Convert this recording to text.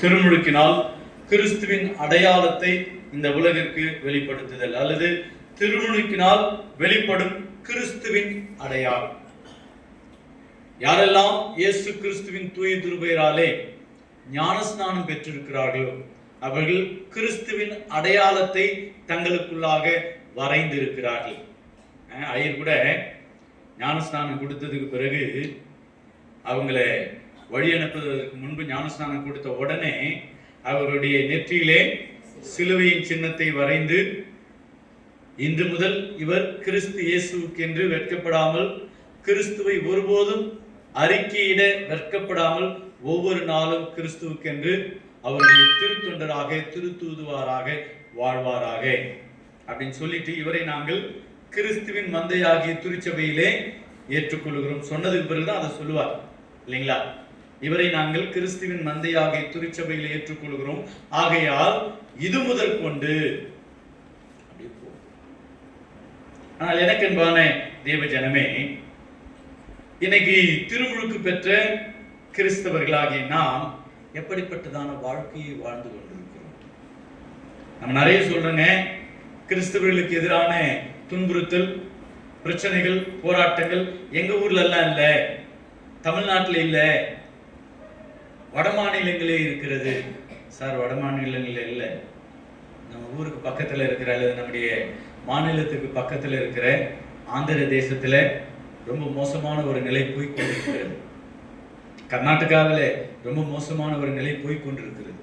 திருமுழுக்கினால் கிறிஸ்துவின் அடையாளத்தை இந்த உலகிற்கு வெளிப்படுத்துதல் அல்லது திருமுழுக்கினால் வெளிப்படும் கிறிஸ்துவின் அடையாளம். யாரெல்லாம் இயேசு கிறிஸ்துவின் தூய திருப்பெயராலே ஞானஸ்நானம் பெற்றிருக்கிறார்களோ அவர்கள் கிறிஸ்துவின் அடையாளத்தை தங்களுக்குள்ளாக வரைந்திருக்கிறார்கள். ஐயர் கூட ஞானஸ்நானம் கொடுத்ததுக்கு பிறகு அவங்களை வழி அனுப்புவதற்கு முன்பு ஞானஸ்நானம் கொடுத்த உடனே அவருடைய நெற்றியிலே சிலுவையின் சின்னத்தை வரைந்து, இன்று முதல் இவர் கிறிஸ்து இயேசுவுக்கு என்று வெட்கப்படாமல், கிறிஸ்துவை ஒருபோதும் அறிக்கையிட வெட்கப்படாமல் ஒவ்வொரு நாளும் கிறிஸ்துவுக்கென்று அவருடைய திருத்தொண்டராக திருத்தூதுவாராக வாழ்வாராக அப்படின்னு சொல்லிட்டு இவரை நாங்கள் கிறிஸ்துவின் மந்தையாகிய திருச்சபையிலே ஏற்றுக்கொள்கிறோம் சொன்னதுக்கு பிறகுதான் அதை சொல்லுவார் இல்லைங்களா. இவரை நாங்கள் கிறிஸ்துவின் மந்தையாகிய திருச்சபையில் ஏற்றுக்கொள்கிறோம், ஆகையால் இது முதல் கொண்டு. ஆனால் எனக்கு அன்பான தேவ ஜனமே, இன்னைக்கு திருமுழுக்கு பெற்ற கிறிஸ்தவர்களாகிய நாம் எப்படிப்பட்டதான வாழ்க்கையை வாழ்ந்து கொண்டிருக்கிறோம்? நம்ம நிறைய சொல்றோங்க, கிறிஸ்தவர்களுக்கு எதிரான துன்புறுத்தல், பிரச்சனைகள், போராட்டங்கள் எங்க ஊர்ல எல்லாம் இல்ல, தமிழ்நாட்டில் இல்ல, வட மாநிலங்களே இருக்கிறது. சார், வட மாநிலங்களே இல்லை, நம்ம ஊருக்கு பக்கத்துல இருக்கிற அல்லது நம்முடைய மாநிலத்துக்கு பக்கத்துல இருக்கிற ஆந்திர தேசத்துல ரொம்ப மோசமான ஒரு நிலை போய் கொண்டிருக்கிறது. கர்நாடகாவில் ரொம்ப மோசமான ஒரு நிலை போய் கொண்டிருக்கிறது.